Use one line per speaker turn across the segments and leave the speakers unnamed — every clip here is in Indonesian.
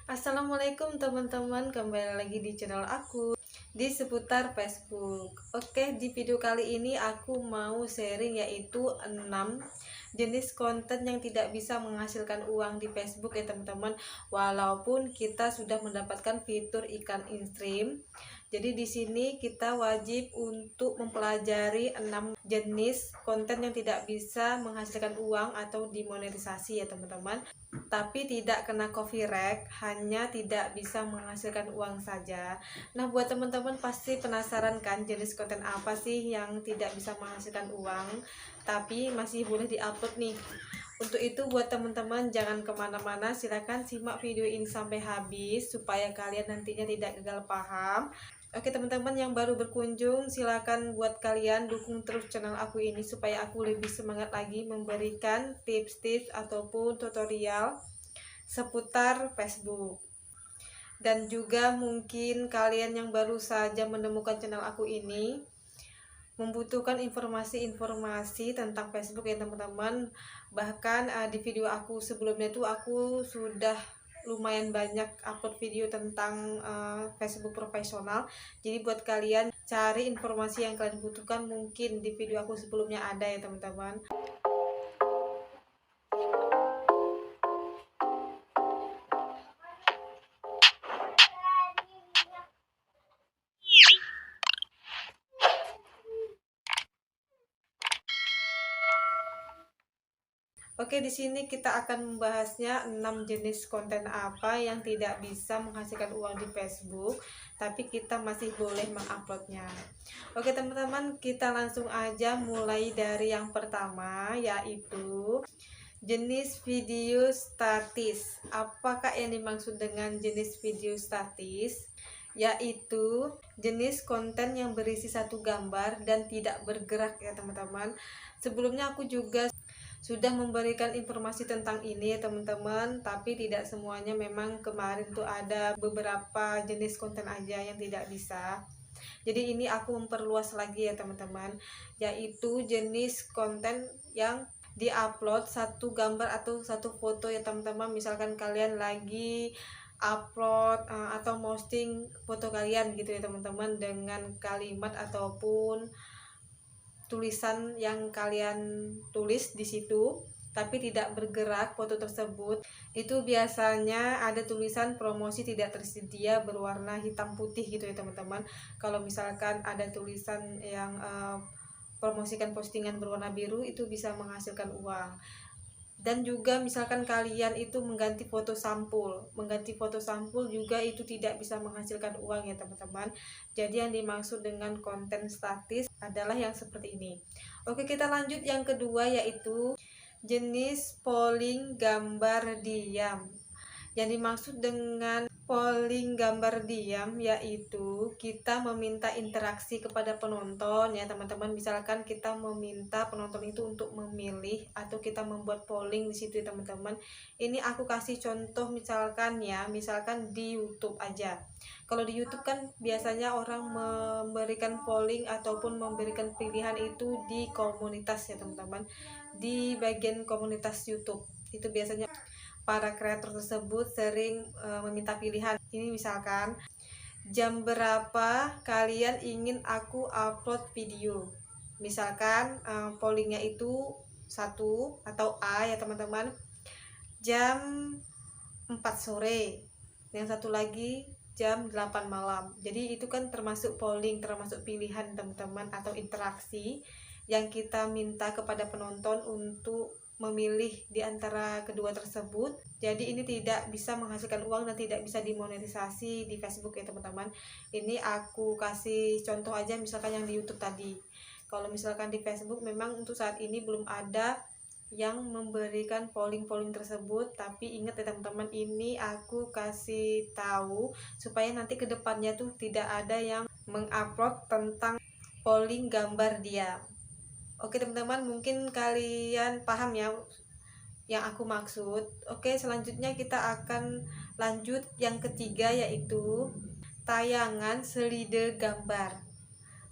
Assalamualaikum teman-teman, kembali lagi di channel aku di seputar Facebook. Oke, di video kali ini aku mau sharing yaitu 6 jenis konten yang tidak bisa menghasilkan uang di Facebook ya teman-teman. Walaupun kita sudah mendapatkan fitur ikan in-stream. Jadi di sini kita wajib untuk mempelajari 6 jenis konten yang tidak bisa menghasilkan uang atau dimonetisasi ya teman-teman, tapi tidak kena copyright, hanya tidak bisa menghasilkan uang saja. Nah, buat teman-teman pasti penasaran kan jenis konten apa sih yang tidak bisa menghasilkan uang tapi masih boleh diupload nih. Untuk itu buat teman-teman jangan kemana-mana, silahkan simak video ini sampai habis supaya kalian nantinya tidak gagal paham. Oke teman-teman yang baru berkunjung, silakan buat kalian dukung terus channel aku ini supaya aku lebih semangat lagi memberikan tips-tips ataupun tutorial seputar Facebook. Dan juga mungkin kalian yang baru saja menemukan channel aku ini membutuhkan informasi-informasi tentang Facebook ya teman-teman. Bahkan di video aku sebelumnya itu aku sudah lumayan banyak upload video tentang Facebook profesional. Jadi buat kalian cari informasi yang kalian butuhkan mungkin di video aku sebelumnya ada ya teman-teman. Oke, di sini kita akan membahasnya 6 jenis konten apa yang tidak bisa menghasilkan uang di Facebook, tapi kita masih boleh menguploadnya. Oke, teman-teman, kita langsung aja mulai dari yang pertama, yaitu jenis video statis. Apakah yang dimaksud dengan jenis video statis? Yaitu jenis konten yang berisi satu gambar dan tidak bergerak ya teman-teman. Sebelumnya aku juga sudah memberikan informasi tentang ini ya teman-teman, tapi tidak semuanya, memang kemarin tuh ada beberapa jenis konten aja yang tidak bisa. Jadi ini aku memperluas lagi ya teman-teman, yaitu jenis konten yang diupload satu gambar atau satu foto ya teman-teman. Misalkan kalian lagi upload atau posting foto kalian gitu ya teman-teman, dengan kalimat ataupun tulisan yang kalian tulis di situ tapi tidak bergerak foto tersebut, itu biasanya ada tulisan promosi tidak tersedia berwarna hitam putih gitu ya teman-teman. Kalau misalkan ada tulisan yang promosikan postingan berwarna biru, itu bisa menghasilkan uang. Dan juga misalkan kalian itu mengganti foto sampul juga itu tidak bisa menghasilkan uang ya teman-teman. Jadi yang dimaksud dengan konten statis adalah yang seperti ini. Oke, kita lanjut yang kedua, yaitu jenis polling gambar diam. Yang dimaksud dengan polling gambar diam yaitu kita meminta interaksi kepada penonton ya teman-teman. Misalkan kita meminta penonton itu untuk memilih atau kita membuat polling di situ ya teman-teman. Ini aku kasih contoh misalkan di YouTube aja. Kalau di YouTube kan biasanya orang memberikan polling ataupun memberikan pilihan itu di komunitas ya teman-teman. Di bagian komunitas YouTube itu biasanya para kreator tersebut sering meminta pilihan. Ini misalkan, jam berapa kalian ingin aku upload video? Misalkan pollingnya itu satu atau A ya teman-teman, jam 4 sore. Yang satu lagi jam 8 malam. Jadi itu kan termasuk polling, termasuk pilihan teman-teman atau interaksi yang kita minta kepada penonton untuk memilih di antara kedua tersebut. Jadi ini tidak bisa menghasilkan uang dan tidak bisa dimonetisasi di Facebook ya teman-teman. Ini aku kasih contoh aja misalkan yang di YouTube tadi. Kalau misalkan di Facebook memang untuk saat ini belum ada yang memberikan polling-polling tersebut, tapi ingat ya teman-teman, ini aku kasih tahu supaya nanti kedepannya tuh tidak ada yang mengupload tentang polling gambar diam. Oke teman-teman, mungkin kalian paham ya yang aku maksud. Oke, selanjutnya kita akan lanjut yang ketiga, yaitu tayangan selide gambar.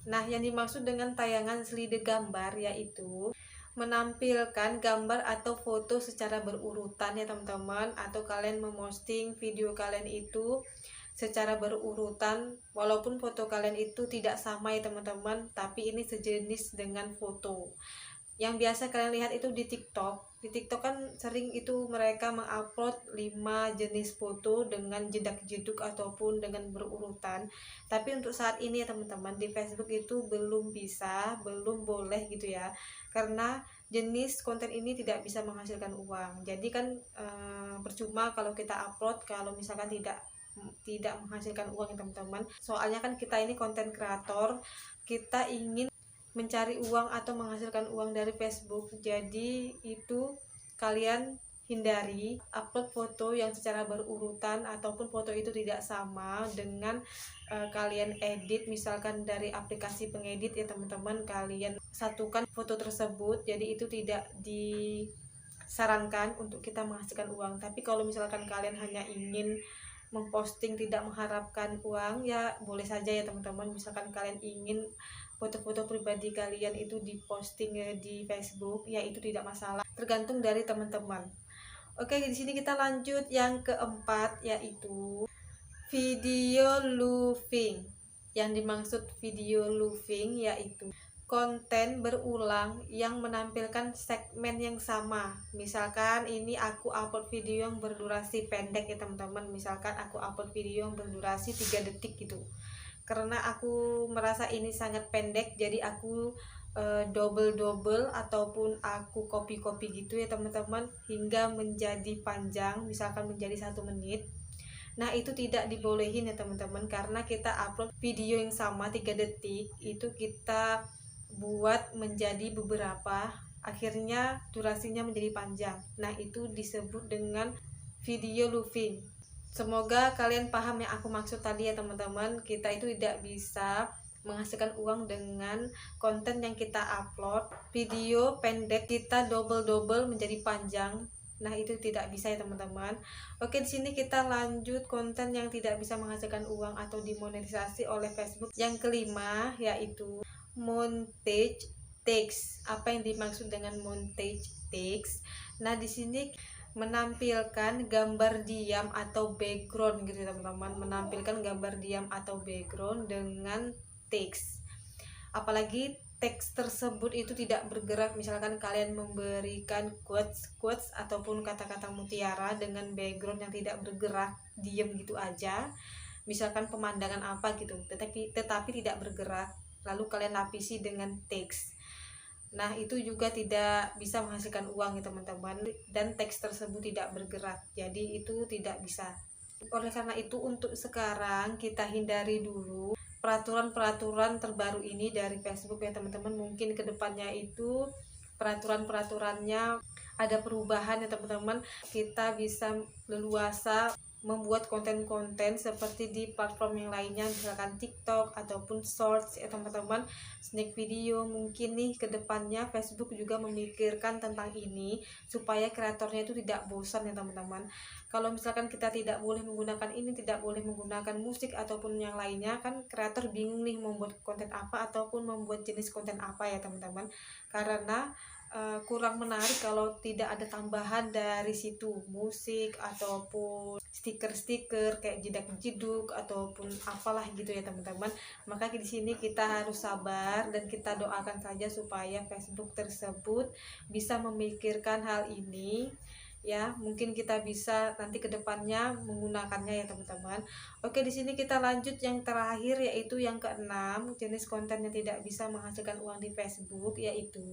Nah, yang dimaksud dengan tayangan selide gambar yaitu menampilkan gambar atau foto secara berurutan ya teman-teman, atau kalian memposting video kalian itu secara berurutan, walaupun foto kalian itu tidak sama ya teman-teman, tapi ini sejenis dengan foto yang biasa kalian lihat itu di TikTok. Di TikTok kan sering itu mereka mengupload 5 jenis foto dengan jedak-jeduk ataupun dengan berurutan. Tapi untuk saat ini ya teman-teman, di Facebook itu belum bisa, belum boleh gitu ya. Karena jenis konten ini tidak bisa menghasilkan uang. Jadi kan percuma kalau kita upload kalau misalkan tidak menghasilkan uang ya teman-teman. Soalnya kan kita ini konten kreator, kita ingin mencari uang atau menghasilkan uang dari Facebook. Jadi itu kalian hindari upload foto yang secara berurutan ataupun foto itu tidak sama dengan kalian edit misalkan dari aplikasi pengedit ya teman-teman, kalian satukan foto tersebut. Jadi itu tidak disarankan untuk kita menghasilkan uang. Tapi kalau misalkan kalian hanya ingin memposting tidak mengharapkan uang, ya boleh saja ya teman-teman. Misalkan kalian ingin foto-foto pribadi kalian itu diposting di Facebook, ya itu tidak masalah, tergantung dari teman-teman. Oke, di sini kita lanjut yang keempat, yaitu video looping. Yang dimaksud video looping yaitu konten berulang yang menampilkan segmen yang sama. Misalkan ini aku upload video yang berdurasi pendek ya teman-teman, misalkan aku upload video yang berdurasi 3 detik gitu. Karena aku merasa ini sangat pendek, jadi aku double ataupun aku copy gitu ya teman-teman, hingga menjadi panjang, misalkan menjadi 1 menit. Nah itu tidak dibolehin ya teman-teman, karena kita upload video yang sama 3 detik itu kita buat menjadi beberapa, akhirnya durasinya menjadi panjang. Nah itu disebut dengan video looping. Semoga kalian paham yang aku maksud tadi ya teman-teman. Kita itu tidak bisa menghasilkan uang dengan konten yang kita upload video pendek kita double menjadi panjang. Nah itu tidak bisa ya teman-teman. Oke, di sini kita lanjut konten yang tidak bisa menghasilkan uang atau dimonetisasi oleh Facebook. Yang kelima yaitu montage text. Apa yang dimaksud dengan montage text? Nah di sini menampilkan gambar diam atau background gitu teman-teman, menampilkan gambar diam atau background dengan teks. Apalagi teks tersebut itu tidak bergerak, misalkan kalian memberikan quotes ataupun kata-kata mutiara dengan background yang tidak bergerak, diam gitu aja, misalkan pemandangan apa gitu, tetapi tidak bergerak, lalu kalian lapisi dengan teks. Nah itu juga tidak bisa menghasilkan uang ya teman-teman, dan teks tersebut tidak bergerak, jadi itu tidak bisa. Oleh karena itu untuk sekarang kita hindari dulu peraturan-peraturan terbaru ini dari Facebook ya teman-teman. Mungkin kedepannya itu peraturan-peraturannya ada perubahan ya teman-teman, kita bisa leluasa membuat konten-konten seperti di platform yang lainnya, misalkan TikTok ataupun Shorts ya teman-teman, snack video. Mungkin nih kedepannya Facebook juga memikirkan tentang ini supaya kreatornya itu tidak bosan ya teman-teman. Kalau misalkan kita tidak boleh menggunakan ini, tidak boleh menggunakan musik ataupun yang lainnya, kan kreator bingung nih membuat konten apa ataupun membuat jenis konten apa ya teman-teman, karena kurang menarik kalau tidak ada tambahan dari situ, musik ataupun stiker-stiker kayak jidak-jiduk ataupun apalah gitu ya teman-teman. Maka di sini kita harus sabar dan kita doakan saja supaya Facebook tersebut bisa memikirkan hal ini ya. Mungkin kita bisa nanti kedepannya menggunakannya ya teman-teman. Oke, di sini kita lanjut yang terakhir yaitu yang keenam, jenis konten yang tidak bisa menghasilkan uang di Facebook, yaitu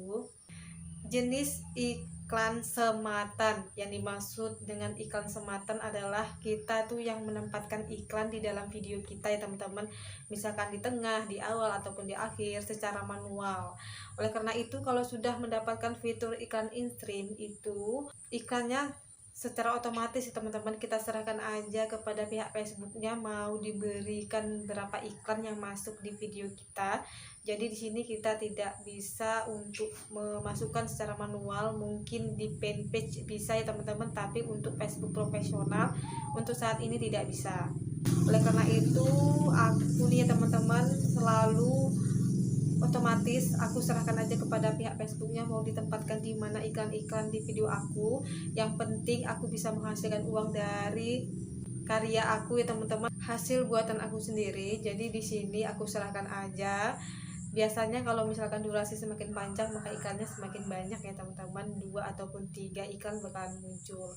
jenis iklan sematan. Yang dimaksud dengan iklan sematan adalah kita tuh yang menempatkan iklan di dalam video kita ya teman-teman, misalkan di tengah, di awal ataupun di akhir secara manual. Oleh karena itu kalau sudah mendapatkan fitur iklan in-stream, itu iklannya secara otomatis teman-teman, kita serahkan aja kepada pihak Facebooknya mau diberikan berapa iklan yang masuk di video kita. Jadi di sini kita tidak bisa untuk memasukkan secara manual, mungkin di fanpage bisa ya teman-teman, tapi untuk Facebook profesional untuk saat ini tidak bisa. Oleh karena itu aku nih ya teman-teman selalu otomatis aku serahkan aja kepada pihak Facebooknya mau ditempatkan di mana iklan-iklan di video aku. Yang penting aku bisa menghasilkan uang dari karya aku ya teman-teman, hasil buatan aku sendiri. Jadi di sini aku serahkan aja. Biasanya kalau misalkan durasi semakin panjang maka iklannya semakin banyak ya teman-teman, 2 ataupun 3 iklan bakalan muncul.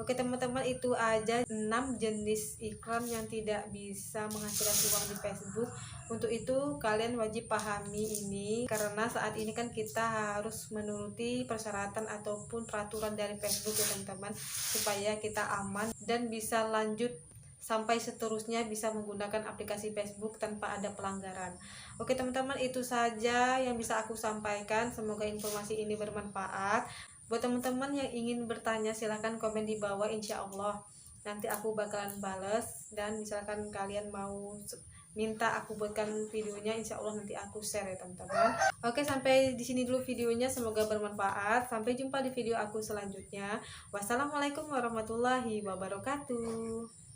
Oke teman-teman, itu aja 6 jenis iklan yang tidak bisa menghasilkan uang di Facebook. Untuk itu kalian wajib pahami ini, karena saat ini kan kita harus menuruti persyaratan ataupun peraturan dari Facebook ya teman-teman, supaya kita aman dan bisa lanjut sampai seterusnya bisa menggunakan aplikasi Facebook tanpa ada pelanggaran. Oke teman-teman, itu saja yang bisa aku sampaikan. Semoga informasi ini bermanfaat. Buat teman-teman yang ingin bertanya silahkan komen di bawah, insya Allah nanti aku bakalan bales. Dan misalkan kalian mau minta aku buatkan videonya, insya Allah nanti aku share ya teman-teman. Oke, sampai di sini dulu videonya, semoga bermanfaat. Sampai jumpa di video aku selanjutnya. Wassalamualaikum warahmatullahi wabarakatuh.